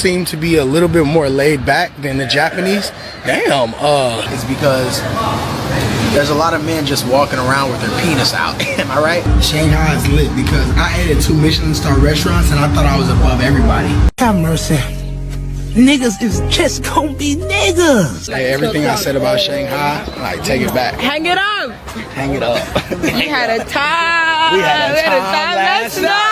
seem to be a little bit more laid back than the Japanese. Damn, it's because there's a lot of men just walking around with their penis out. Am I right? Shanghai is lit because I ate at 2 Michelin star restaurants and I thought I was above everybody. Have mercy. Niggas is just gonna be niggas. Hey, everything I said about Shanghai, like, take it back. Hang it up. Hang it up. We had a time. We had a time last night.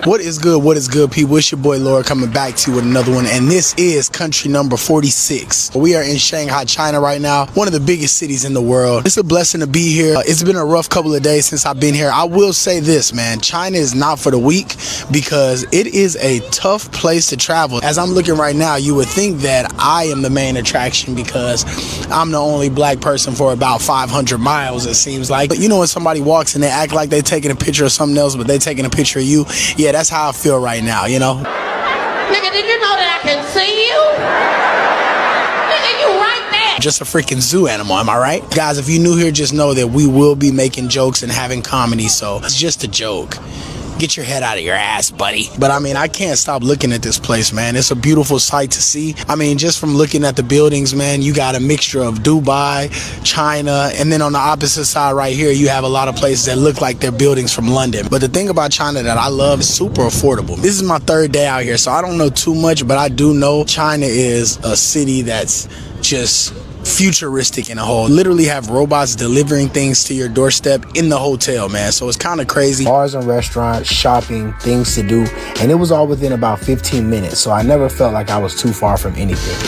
What is good? What is good, people? It's your boy Laura coming back to you with another one, and this is country number 46. We are in Shanghai, China right now, one of the biggest cities in the world. It's a blessing to be here. It's been a rough couple of days since I've been here. I will say this, man, China is not for the weak because it is a tough place to travel. As I'm looking right now, you would think that I am the main attraction because I'm the only black person for about 500 miles, it seems like. But you know when somebody walks and they act like they're taking a picture of something else, but they're taking a picture of you? Yeah, that's how I feel right now, you know? Nigga, did you know that I can see you? Nigga, you right there. Just a freaking zoo animal, am I right? Guys, if you're new here, just know that we will be making jokes and having comedy, so it's just a joke. Get your head out of your ass, buddy. But I mean, I can't stop looking at this place, man. It's a beautiful sight to see. I mean, just from looking at the buildings, man, you got a mixture of Dubai, China, and then on the opposite side right here, you have a lot of places that look like they're buildings from London. But the thing about China that I love is super affordable. This is my third day out here, so I don't know too much, but I do know China is a city that's just futuristic in a whole. Literally have robots delivering things to your doorstep in the hotel, man. So it's kind of crazy. Bars and restaurants, shopping, things to do, and it was all within about 15 minutes. So I never felt like I was too far from anything.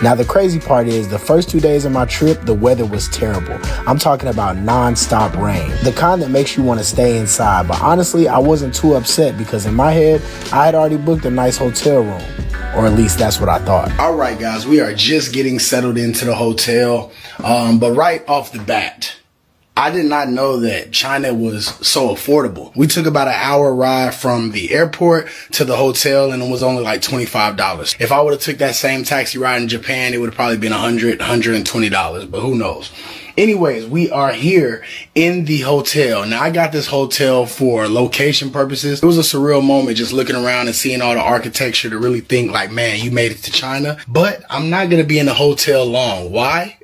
Now the crazy part is the first 2 days of my trip, the weather was terrible. I'm talking about non-stop rain, the kind that makes you want to stay inside. But honestly, I wasn't too upset because in my head, I had already booked a nice hotel room. Or at least that's what I thought. All right, guys, we are just getting settled into the hotel. But right off the bat, I did not know that China was so affordable. We took about an hour ride from the airport to the hotel and it was only like $25. If I would have took that same taxi ride in Japan, it would have probably been $120, but who knows? Anyways, we are here in the hotel. Now, I got this hotel for location purposes. It was a surreal moment just looking around and seeing all the architecture to really think like, man, you made it to China. But I'm not going to be in the hotel long. Why?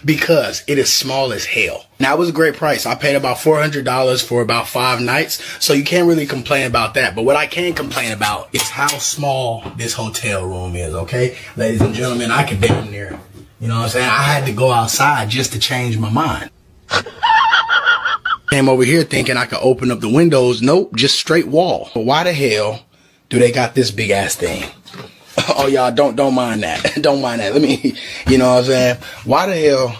Because it is small as hell. Now, it was a great price. I paid about $400 for about 5 nights. So you can't really complain about that. But what I can complain about is how small this hotel room is, okay? Ladies and gentlemen, I could damn near, you know what I'm saying? I had to go outside just to change my mind. Came over here thinking I could open up the windows. Nope, just straight wall. But why the hell do they got this big ass thing? Oh, y'all, don't mind that. Don't mind that. Let me, you know what I'm saying? Why the hell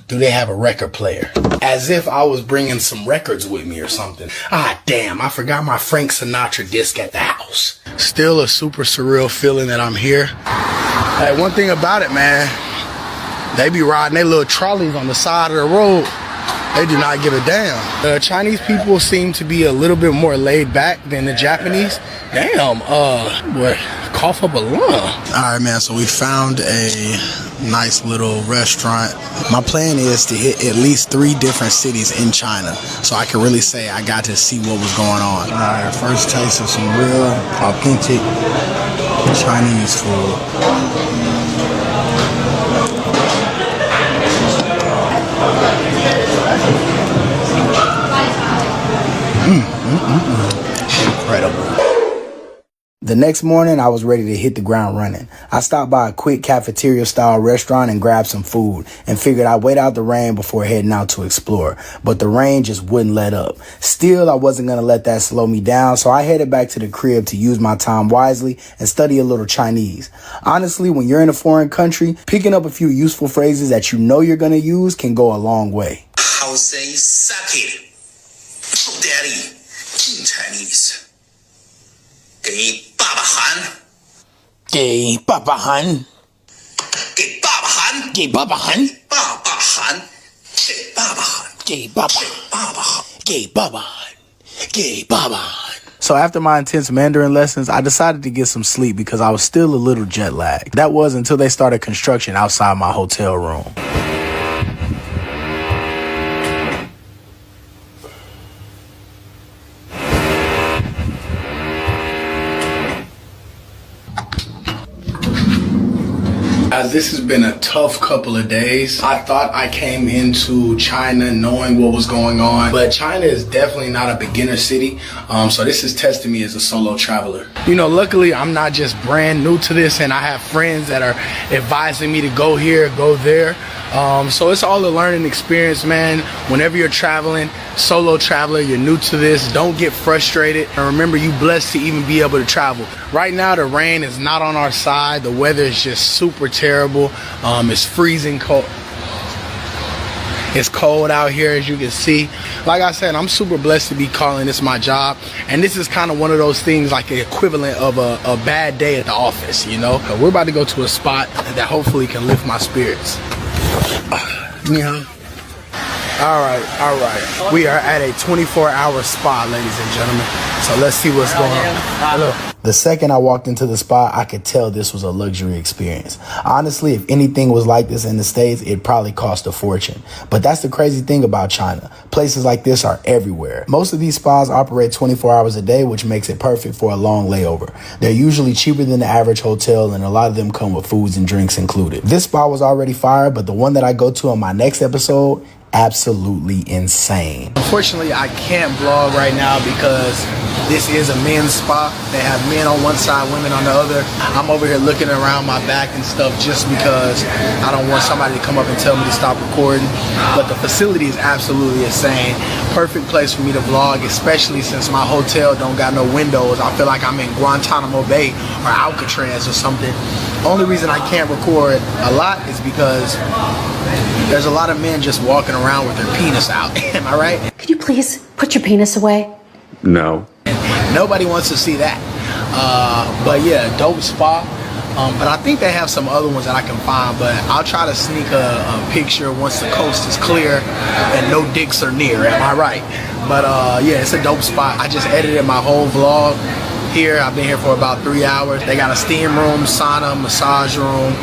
do they have a record player? As if I was bringing some records with me or something. Ah, damn, I forgot my Frank Sinatra disc at the house. Still a super surreal feeling that I'm here. Hey, one thing about it, man, they be riding their little trolleys on the side of the road. They do not give a damn. Chinese people seem to be a little bit more laid back than the Japanese. Damn, boy, cough up a lung. All right, man, so we found a nice little restaurant. My plan is to hit at least 3 different cities in China so I can really say I got to see what was going on. All right, first taste of some real authentic Chinese food. Incredible. The next morning, I was ready to hit the ground running. I stopped by a quick cafeteria-style restaurant and grabbed some food and figured I'd wait out the rain before heading out to explore. But the rain just wouldn't let up. Still, I wasn't going to let that slow me down, so I headed back to the crib to use my time wisely and study a little Chinese. Honestly, when you're in a foreign country, picking up a few useful phrases that you know you're going to use can go a long way. How say suck it? Daddy, in Chinese. 给爸爸喊，给爸爸喊，给爸爸喊，给爸爸喊，爸爸喊，给爸爸喊，给爸爸，爸爸喊，给爸爸喊，给爸爸喊。So after my intense Mandarin lessons, I decided to get some sleep because I was still a little jet lagged. That was until they started construction outside my hotel room. Guys, this has been a tough couple of days. I thought I came into China knowing what was going on, but China is definitely not a beginner city. So this is testing me as a solo traveler. You know, luckily I'm not just brand new to this, and I have friends that are advising me to go here, go there. So it's all a learning experience, man. Whenever you're traveling, solo traveler, you're new to this, don't get frustrated. And remember, you're blessed to even be able to travel. Right now, the rain is not on our side. The weather is just super terrible. It's freezing cold. It's cold out here, as you can see. Like I said, I'm super blessed to be calling this my job. And this is kind of one of those things, like the equivalent of a bad day at the office, you know? We're about to go to a spot that hopefully can lift my spirits. Yeah. All right. We are at a 24-hour spa, ladies and gentlemen. So let's see what's going on. Hello. The second I walked into the spa, I could tell this was a luxury experience. Honestly, if anything was like this in the States, it'd probably cost a fortune. But that's the crazy thing about China. Places like this are everywhere. Most of these spas operate 24 hours a day, which makes it perfect for a long layover. They're usually cheaper than the average hotel, and a lot of them come with foods and drinks included. This spa was already fire, but the one that I go to on my next episode, absolutely insane. Unfortunately, I can't vlog right now because this is a men's spa. They have men on one side, women on the other. I'm over here looking around my back and stuff just because I don't want somebody to come up and tell me to stop recording. But the facility is absolutely insane. Perfect place for me to vlog, especially since my hotel don't got no windows. I feel like I'm in Guantanamo Bay or Alcatraz or something. Only reason I can't record a lot is because there's a lot of men just walking around with their penis out. Am I right? Could you please put your penis away? No. Nobody wants to see that. But yeah, dope spa. But I think they have some other ones that I can find, but I'll try to sneak a picture once the coast is clear and no dicks are near. Am I right? But yeah, it's a dope spot. I just edited my whole vlog here. I've been here for about 3 hours. They got a steam room, sauna, massage room,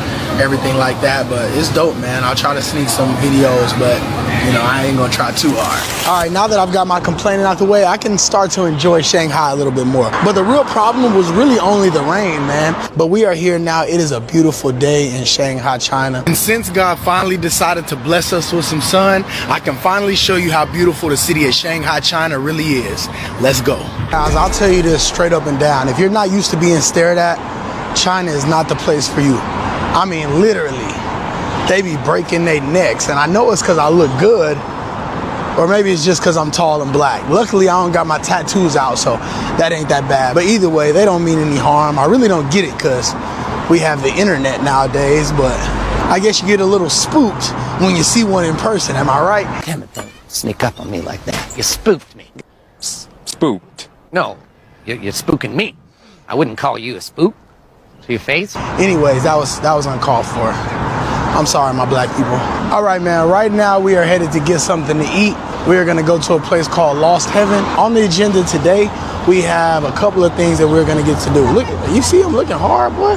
everything like that. But it's dope, man. I'll try to sneak some videos, but you know, I ain't gonna try too hard. All right, now that I've got my complaining out the way, I can start to enjoy Shanghai a little bit more. But the real problem was really only the rain, man. But we are here now. It is a beautiful day in Shanghai, China. And since God finally decided to bless us with some sun, I can finally show you how beautiful the city of Shanghai, China really is. Let's go. Guys, I'll tell you this straight up and down. If you're not used to being stared at, China is not the place for you. I mean, literally. They be breaking their necks, and I know it's because I look good, or maybe it's just because I'm tall and black. Luckily, I don't got my tattoos out, so that ain't that bad. But either way, they don't mean any harm. I really don't get it because we have the internet nowadays, but I guess you get a little spooked when you see one in person. Am I right? Damn it, don't sneak up on me like that. You spooked me. Spooked? No, you're spooking me. I wouldn't call you a spook to your face. Anyways, that was uncalled for. I'm sorry, my black people. All right, man, right now we are headed to get something to eat. We are gonna go to a place called Lost Heaven. On the agenda today, we have a couple of things that we're gonna get to do. Look, you see I'm looking hard, boy?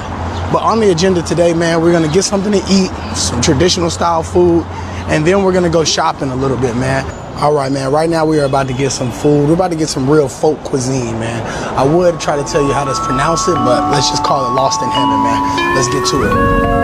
But on the agenda today, man, we're gonna get something to eat, some traditional style food, and then we're gonna go shopping a little bit, man. All right, man, right now we are about to get some food. We're about to get some real folk cuisine, man. I would try to tell you how to pronounce it, but let's just call it Lost in Heaven, man. Let's get to it.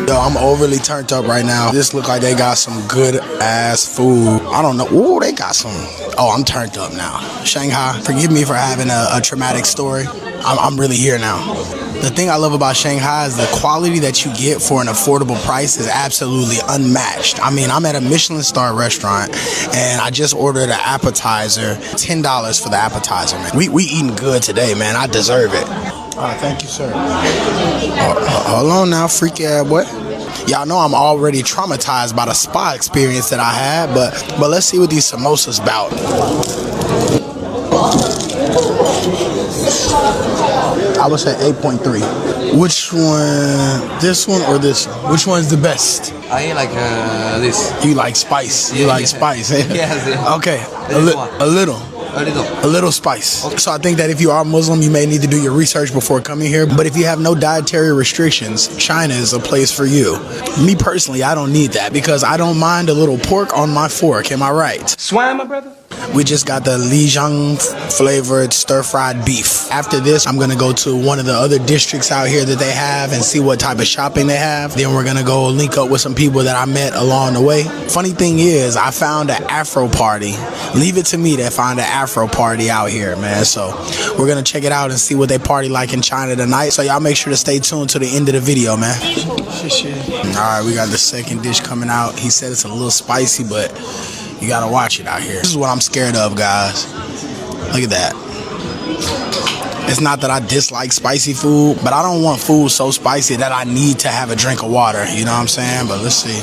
I'm overly turned up right now. This look like they got some good ass food. I don't know. Ooh, they got some. Oh, I'm turned up now. Shanghai, forgive me for having a traumatic story. I'm really here now. The thing I love about Shanghai is the quality that you get for an affordable price is absolutely unmatched. I mean, I'm at a Michelin star restaurant and I just ordered an appetizer, $10 for the appetizer, man. We eating good today, man. I deserve it. All right, thank you, sir. Hold on now, freaky ass boy. Y'all know I'm already traumatized by the spa experience that I had, but let's see what these samosas about. I would say 8.3. Which one? This one or this one? Which one's the best? I like this. You like spice. You like spice. Eh? Yes. Okay. A little spice. Okay. So I think that if you are Muslim, you may need to do your research before coming here. But if you have no dietary restrictions, China is a place for you. Me personally, I don't need that because I don't mind a little pork on my fork. Am I right? Swam, my brother. We just got the Lijiang flavored stir-fried beef. After this, I'm gonna go to one of the other districts out here that they have and see what type of shopping they have. Then we're gonna go link up with some people that I met along the way. Funny thing is, I found an Afro party. Leave it to me to find an Afro party out here, man. So we're gonna check it out and see what they party like in China tonight. So y'all make sure to stay tuned to the end of the video, man. All right, we got the second dish coming out. He said it's a little spicy, but you gotta watch it out here. This is what I'm scared of, guys. Look at that. It's not that I dislike spicy food, but I don't want food so spicy that I need to have a drink of water. You know what I'm saying? But let's see.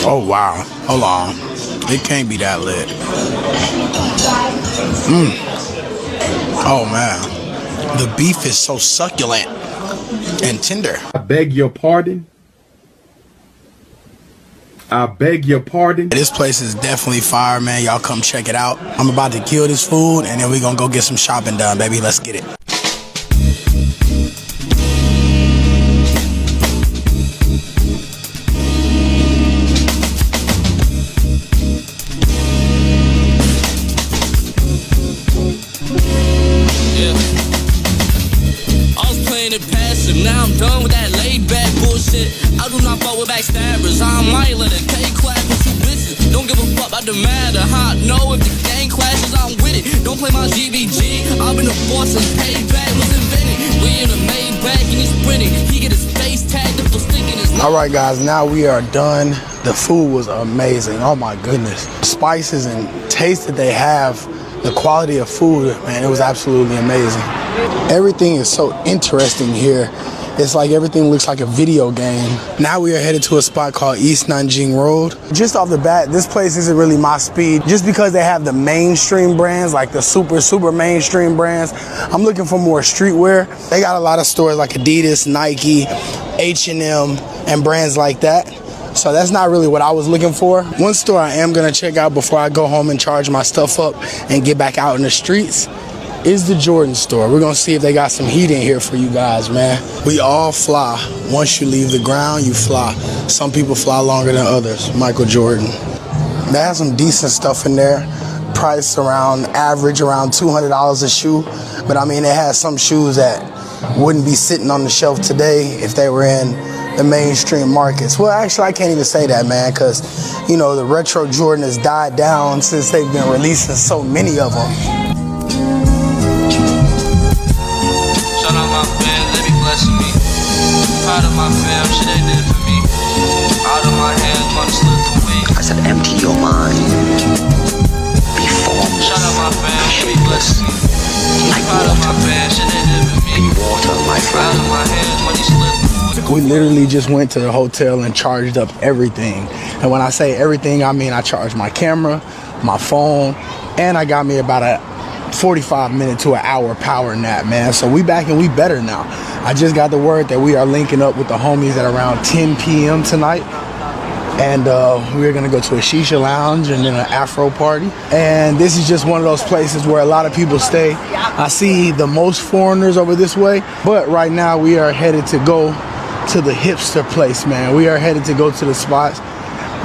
Oh, wow. Hold on. It can't be that lit. Oh, man. The beef is so succulent and tender. I beg your pardon. I beg your pardon. This place is definitely fire, man. Y'all come check it out. I'm about to kill this food, and then we're gonna go get some shopping done, baby. Let's get it. Now I'm done with that laid back bullshit. I do not fuck with backstabbers. I might let a K clap with you bitches. Don't give a fuck about the matter. How I know if the gang clashes, I'm with it. Don't play my GBG. I've been a boss and payback was invented. We in a Maybach and he's sprinting. He get his face tagged up for sticking his. All right, guys, now we are done. The food was amazing. Oh my goodness. Spices and taste that they have, the quality of food, man, it was absolutely amazing. Everything is so interesting here. It's like everything looks like a video game. Now we are headed to a spot called East Nanjing Road. Just off the bat, this place isn't really my speed. Just because they have the mainstream brands, like the super mainstream brands, I'm looking for more streetwear. They got a lot of stores like Adidas, Nike, H&M, and brands like that. So that's not really what I was looking for. One store I am gonna check out before I go home and charge my stuff up and get back out in the streets is the Jordan store. We're gonna see if they got some heat in here for you guys, man. We all fly. Once you leave the ground, you fly. Some people fly longer than others. Michael Jordan. They have some decent stuff in there. Price average around $200 a shoe. But I mean, they had some shoes that wouldn't be sitting on the shelf today if they were in the mainstream markets. Well, actually, I can't even say that, man, because, you know, the retro Jordan has died down since they've been releasing so many of them. Shout out my fans, they be blessing me. Proud of my fam, shit they did for me. Out of my hands, money slipped away. I said empty your mind. Be formless. Shout out my fam, they be blessing me. Like Proud of my fam, shit they did for me. Be water, my Out friend. of my hands, money slipped away. We literally just went to the hotel and charged up everything. And when I say everything, I mean I charged my camera, my phone, and I got me about a 45-minute to an hour power nap, man. So we back and we better now. I just got the word that we are linking up with the homies at around 10 p.m. tonight. And we're gonna go to a shisha lounge and then an Afro party. And this is just one of those places where a lot of people stay. I see the most foreigners over this way, but right now we are headed to go to the hipster place, man. We are headed to go to the spots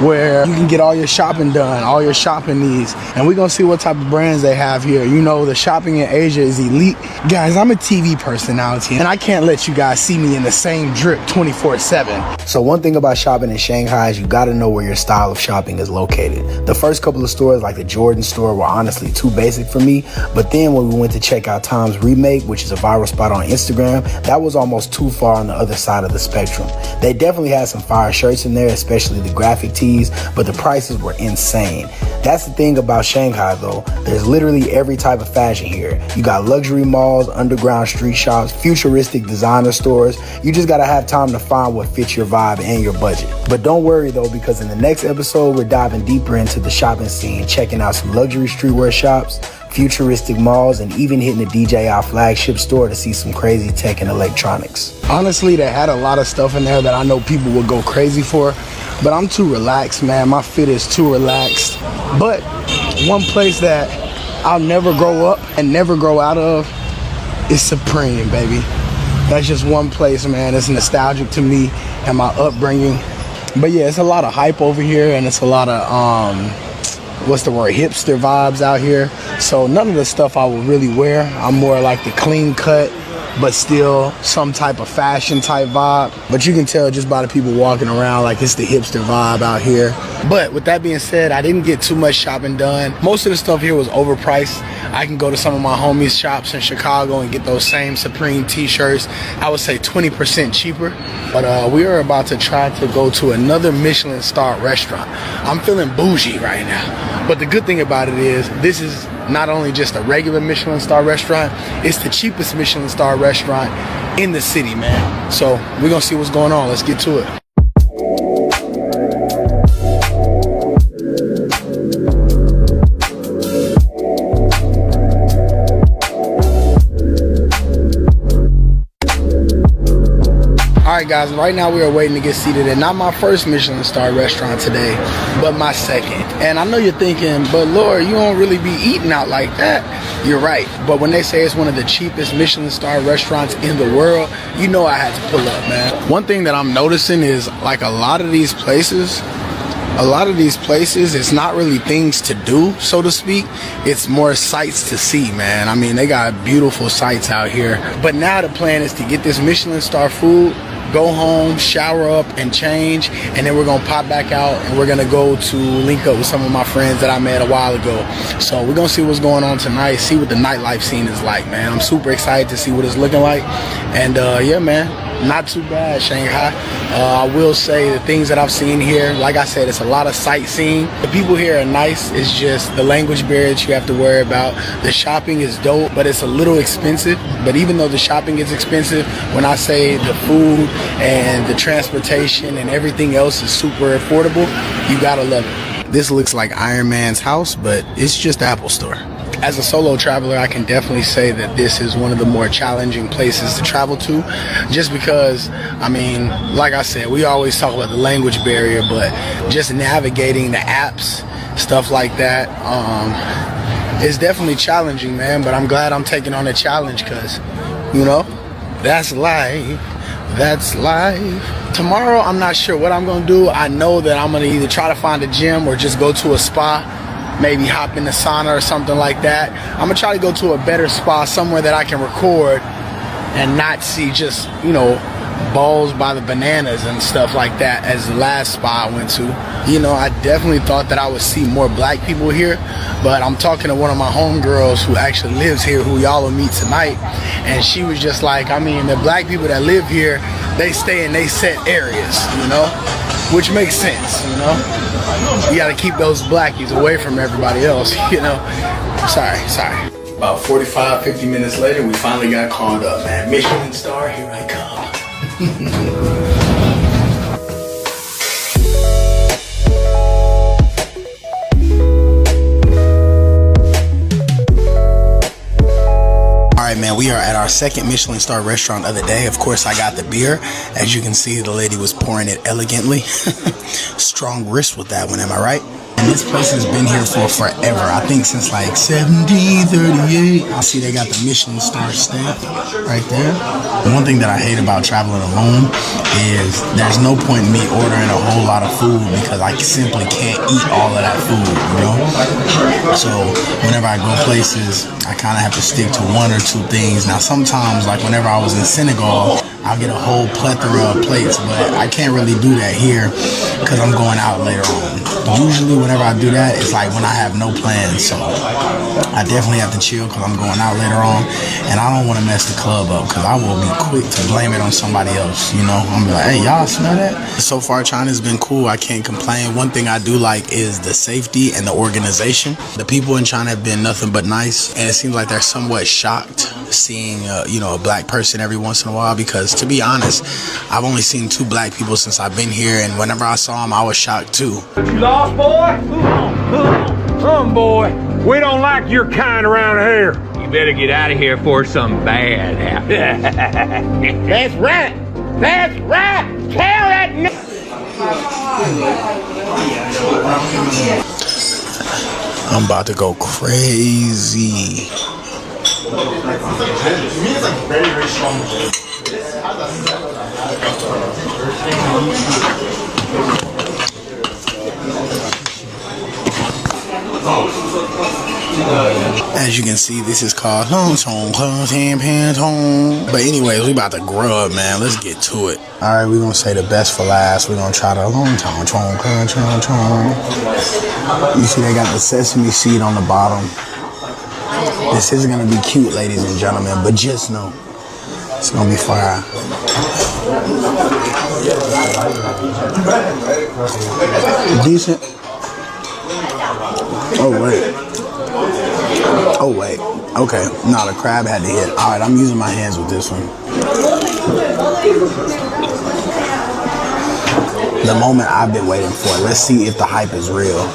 where you can get all your shopping done, all your shopping needs. And we're gonna see what type of brands they have here. You know, the shopping in Asia is elite. Guys, I'm a TV personality and I can't let you guys see me in the same drip 24/7. So one thing about shopping in Shanghai is you gotta know where your style of shopping is located. The first couple of stores, like the Jordan store, were honestly too basic for me. But then when we went to check out Tom's Remake, which is a viral spot on Instagram, that was almost too far on the other side of the spectrum. They definitely had some fire shirts in there, especially the graphic tee tees, but the prices were insane. That's the thing about Shanghai though. There's literally every type of fashion here. You got luxury malls, underground street shops, futuristic designer stores. You just gotta have time to find what fits your vibe and your budget. But don't worry though, because in the next episode, we're diving deeper into the shopping scene, checking out some luxury streetwear shops, futuristic malls, and even hitting the DJI flagship store to see some crazy tech and electronics. Honestly, they had a lot of stuff in there that I know people would go crazy for, but I'm too relaxed, man. My fit is too relaxed. But one place that I'll never grow up and never grow out of is Supreme, baby. That's just one place, man. It's nostalgic to me and my upbringing. But yeah, it's a lot of hype over here, and it's a lot of what's the word, hipster vibes out here. So none of the stuff I would really wear. I'm more like the clean cut, but still some type of fashion type vibe. But you can tell just by the people walking around, like it's the hipster vibe out here. But with that being said, I didn't get too much shopping done. Most of the stuff here was overpriced. I can go to some of my homies' shops in Chicago and get those same Supreme t-shirts, I would say 20% cheaper. But we are about to try to go to another Michelin star restaurant. I'm feeling bougie right now. But the good thing about it is this is not only just a regular Michelin star restaurant, it's the cheapest Michelin star restaurant in the city, man. So we're gonna see what's going on. Let's get to it. Alright guys, right now we are waiting to get seated at not my first Michelin star restaurant today, but my second. And I know you're thinking, but Lord, you don't really be eating out like that. You're right, but when they say it's one of the cheapest Michelin star restaurants in the world, you know I had to pull up, man. One thing that I'm noticing is like a lot of these places, it's not really things to do, so to speak. It's more sights to see, man. I mean, they got beautiful sights out here. But now the plan is to get this Michelin star food, go home, shower up, and change, and then we're gonna pop back out and we're gonna go to link up with some of my friends that I met a while ago. So we're gonna see what's going on tonight, see what the nightlife scene is like, man. I'm super excited to see what it's looking like. And yeah, man, not too bad, Shanghai. I will say the things that I've seen here, like I said, it's a lot of sightseeing. The people here are nice. It's just the language barrier that you have to worry about. The shopping is dope, but it's a little expensive. But even though the shopping is expensive, when I say the food and the transportation and everything else is super affordable, you gotta love it. This looks like Iron Man's house, but it's just the Apple Store. As a solo traveler, I can definitely say that this is one of the more challenging places to travel to, just because, I mean, like I said, we always talk about the language barrier, but just navigating the apps, stuff like that, it's definitely challenging, man. But I'm glad I'm taking on a challenge because, you know, that's life. That's life. Tomorrow, I'm not sure what I'm gonna do. I know that I'm gonna either try to find a gym or just go to a spa. Maybe hop in the sauna or something like that. I'm gonna try to go to a better spa, somewhere that I can record and not see just, you know, balls by the bananas and stuff like that as the last spa I went to. You know, I definitely thought that I would see more black people here, but I'm talking to one of my homegirls who actually lives here, who y'all will meet tonight, and she was just like, I mean, the black people that live here, they stay in they set areas, you know, which makes sense, you know. You gotta keep those blackies away from everybody else, you know. Sorry. About 45, 50 minutes later, we finally got called up, man. Michelin star, here I come. Alright, man, we are at our second Michelin star restaurant of the day. Of course, I got the beer. As you can see, the lady was pouring it elegantly. Strong wrist with that one, am I right? And this place has been here for forever. I think since like 1738. I see they got the Michelin star stamp right there. One thing that I hate about traveling alone is there's no point in me ordering a whole lot of food because I simply can't eat all of that food, you know? So whenever I go places, I kind of have to stick to one or two things. Now sometimes, like whenever I was in Senegal, I'll get a whole plethora of plates, but I can't really do that here because I'm going out later on. usually whenever I do that, it's like when I have no plans. So I definitely have to chill because I'm going out later on, and I don't want to mess the club up because I will be quick to blame it on somebody else. You know, I'm like, hey, y'all smell that? So far, China's been cool. I can't complain. One thing I do like is the safety and the organization. The people in China have been nothing but nice, and it seems like they're somewhat shocked seeing you know, a black person every once in a while, because to be honest, I've only seen 2 black people since I've been here, and whenever I saw them, I was shocked too. You lost, boy? Come, boy. We don't like your kind around here. You better get out of here before something bad happens. That's right. That's right. Tell that I'm about to go crazy. As you can see, this is called but anyways, we about to grub, man. Let's get to it. All right, we're gonna say the best for last. We're gonna try the you see they got the sesame seed on the bottom. This isn't gonna be cute, ladies and gentlemen, but just know it's gonna be fire. Decent. Oh wait. Okay. No, the crab had to hit. All right, I'm using my hands with this one. The moment I've been waiting for. Let's see if the hype is real.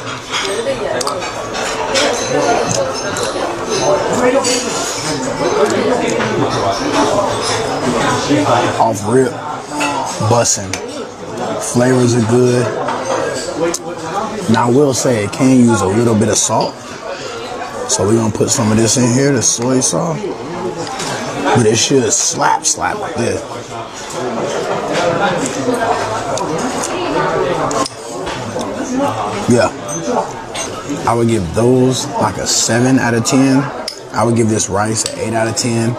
Off rip, bussin'. Flavors are good. Now I will say it can use a little bit of salt, so we're gonna put some of this in here, the soy sauce. But it should slap like this. Yeah, I would give those like a 7 out of 10. I would give this rice an 8 out of 10.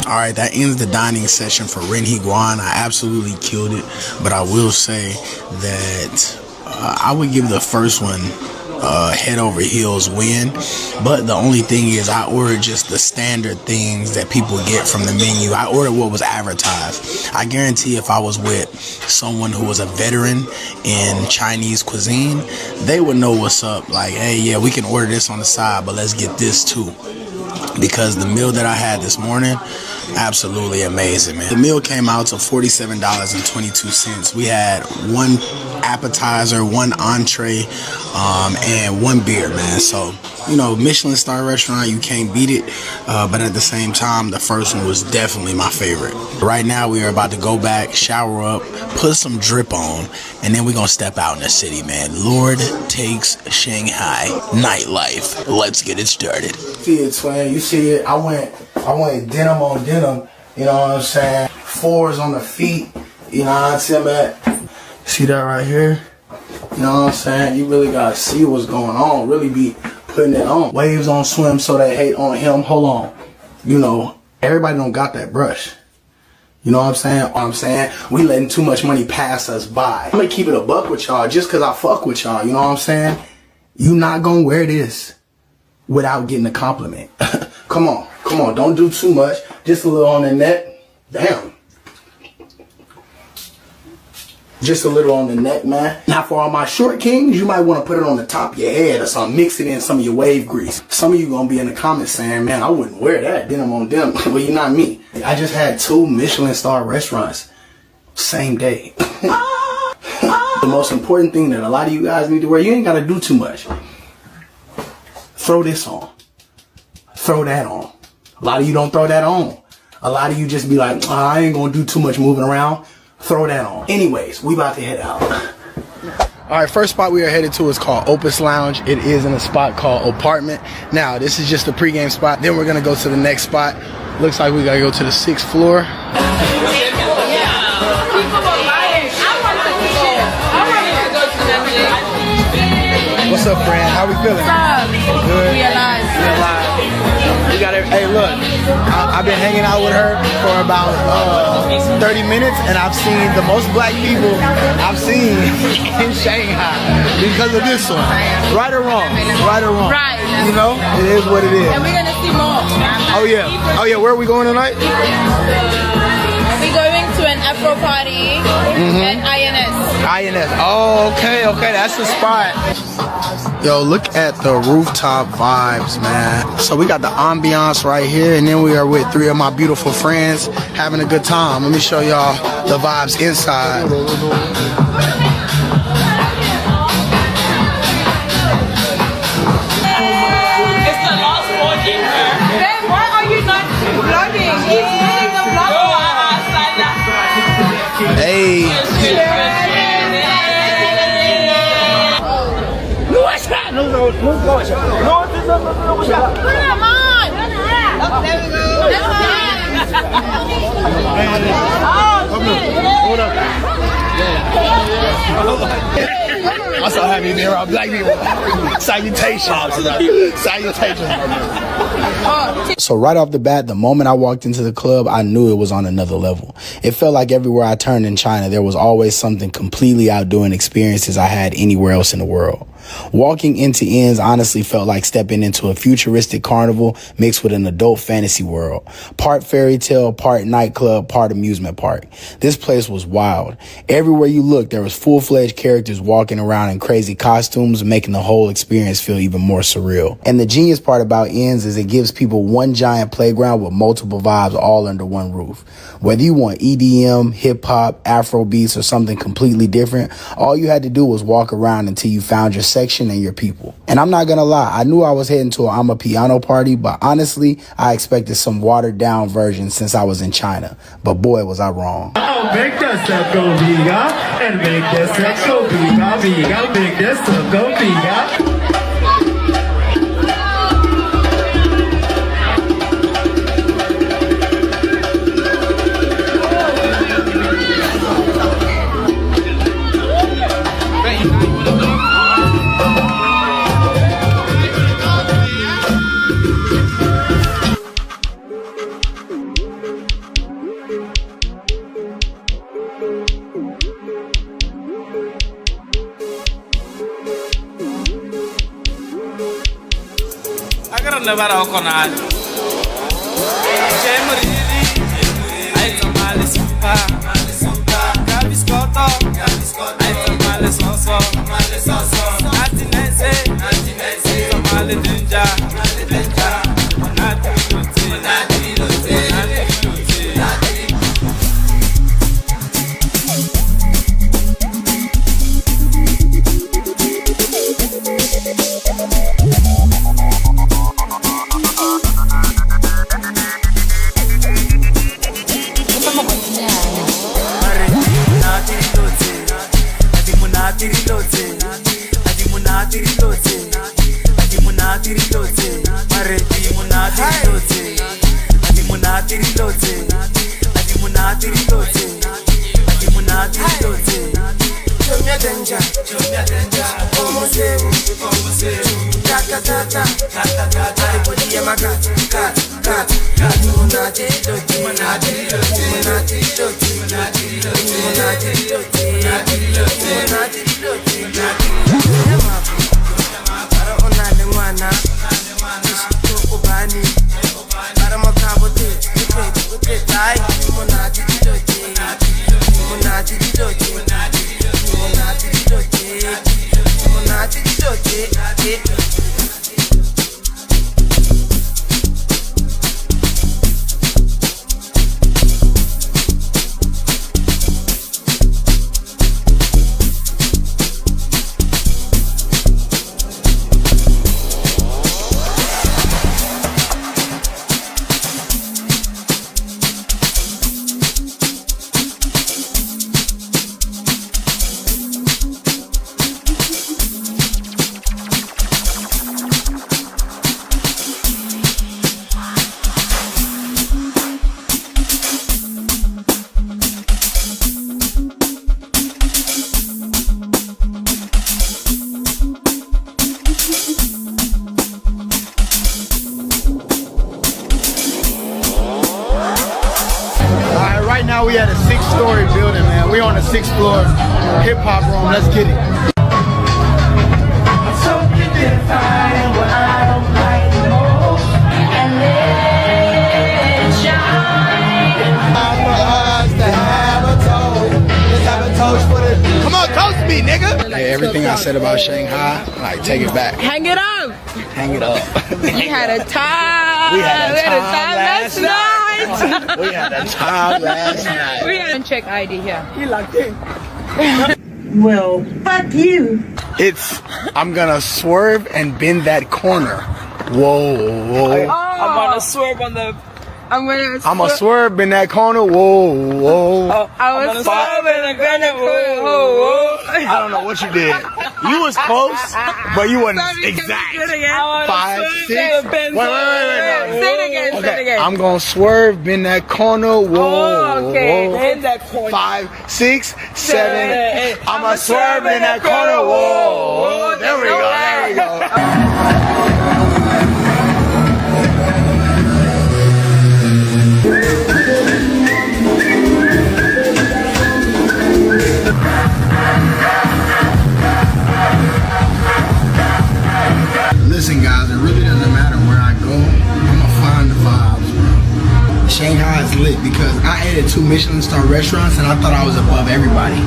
All right, that ends the dining session for Ren Guan. I absolutely killed it, but I will say that I would give the first one head over heels win. But the only thing is, I ordered just the standard things that people get from the menu. I ordered what was advertised. I guarantee if I was with someone who was a veteran in Chinese cuisine, they would know what's up. Like, hey, yeah, we can order this on the side, but let's get this too. Because the meal that I had this morning, absolutely amazing, man. The meal came out to $47.22. We had 1 appetizer, 1 entree, and 1 beer, man. So, you know, Michelin star restaurant, you can't beat it. But at the same time, the first one was definitely my favorite. Right now, we are about to go back, shower up, put some drip on, and then we're gonna step out in the city, man. Lord takes Shanghai nightlife. Let's get it started. See it, twin. You see it. I went denim on denim. You know what I'm saying? 4s on the feet. You know what I'm saying? See that right here? You know what I'm saying? You really gotta see what's going on. Really be putting it on. Waves on swim, so they hate on him. Hold on. You know, everybody don't got that brush. You know what I'm saying? We letting too much money pass us by. I'm gonna keep it a buck with y'all just cause I fuck with y'all. You know what I'm saying? You not gonna wear this without getting a compliment. Come on. Don't do too much. Just a little on the neck. Damn. Just a little on the neck, man. Now for all my short kings, you might want to put it on the top of your head or something. Mix it in some of your wave grease. Some of you gonna be in the comments saying, man, I wouldn't wear that denim on denim. Well, you're not me. I just had 2 Michelin star restaurants same day. The most important thing that a lot of you guys need to wear, you ain't gotta do too much. Throw this on. Throw that on. A lot of you don't throw that on. A lot of you just be like, oh, I ain't gonna do too much moving around. Throw that on. Anyways, we about to head out. All right, first spot we are headed to is called Opus Lounge. It is in a spot called Apartment. Now, this is just the pregame spot. Then we're gonna go to the next spot. Looks like we gotta go to the 6th floor. What's up, friend? How we feeling? What's up? Good. We alive. We got it. Hey, look, I've been hanging out with her for about 30 minutes, and I've seen the most black people I've seen in Shanghai because of this one. Right or wrong? Right or wrong? Right. You know, it is what it is. And we're gonna see more. Oh yeah. Oh yeah. Where are we going tonight? We're going to an Afro party at INS. INS. Oh, okay. That's the spot. Yo, look at the rooftop vibes, man. So we got the ambiance right here, and then we are with 3 of my beautiful friends having a good time. Let me show y'all the vibes inside. Why are you not vlogging? He's making the vlog. Hey. I'm so happy to be around black people. Salutations. So right off the bat, the moment I walked into the club, I knew it was on another level. It felt like everywhere I turned in China, there was always something completely outdoing experiences I had anywhere else in the world. Walking into Inns honestly felt like stepping into a futuristic carnival mixed with an adult fantasy world. Part fairy tale, part nightclub, part amusement park. This place was wild. Everywhere you looked, there was full-fledged characters walking around in crazy costumes, making the whole experience feel even more surreal. And the genius part about Inns is it gives people one giant playground with multiple vibes all under one roof. Whether you want EDM, hip-hop, Afro beats, or something completely different, all you had to do was walk around until you found your section and your people. And I'm not gonna lie, I knew I was heading to a piano party, but honestly, I expected some watered down version since I was in China. But boy, was I wrong. Make that stuff go bigger, and make that sex go bigger, make that stuff go bigger. Never on I tamale super Gaviscoto I tamale sonso Natinese tamale danger now we at a 6-story building, man. We on the 6th floor hip hop room. Let's get it. Come on, toast me, nigga. Hey, everything I said about Shanghai, like, take it back. Hang it up. Hang it up. We had a time. We had a time last night. We had a time last night. We had to check ID here. He locked in. Well, fuck you. I'm gonna swerve and bend that corner. Whoa. I'm gonna swerve on the. I'm gonna swerve in that corner. Whoa. I was swerving in the corner. Whoa. I don't know what you did. You was close, but you wasn't exact. 5, 6. Wait. No. Say it again. I'm gonna swerve in that corner. Whoa. Okay. In that corner. 5, 6, 7. I'ma swerve in that corner. Whoa. There we go. Listen, guys, it really doesn't matter where I go. I'ma find the vibes, bro. Shanghai is lit because I ate at 2 Michelin star restaurants and I thought I was above everybody.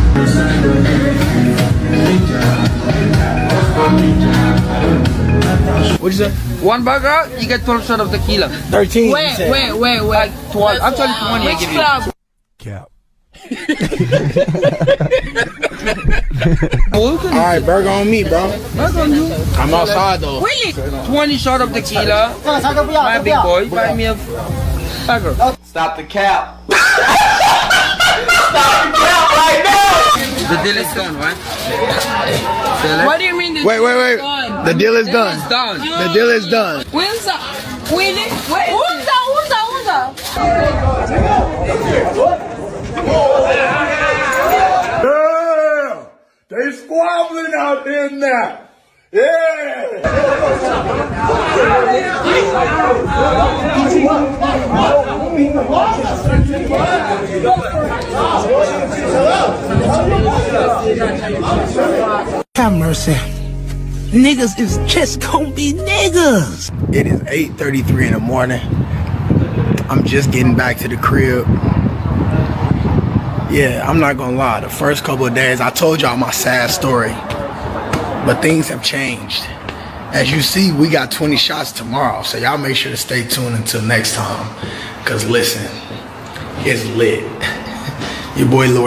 What'd you say? One burger, you get 12 shots of tequila. 13. Wait. 12. Actually, 20 I give you. Club? Cap. Alright, burger on me, bro. Burger on you. I'm outside though. Really? 20 shots of tequila. My big boy, buy me a burger. Stop the cap. The deal is done, right? What do you mean? Wait. The deal is done. It's done. The deal is done. Where's that? Yeah, they squabbling out there now. Yeah. Have mercy. Niggas is just gonna be niggas. It is 8:33 in the morning. I'm just getting back to the crib. Yeah, I'm not gonna lie. The first couple of days, I told y'all my sad story. But things have changed. As you see, we got 20 shots tomorrow. So y'all make sure to stay tuned until next time. Cause listen, it's lit. Your boy Lord.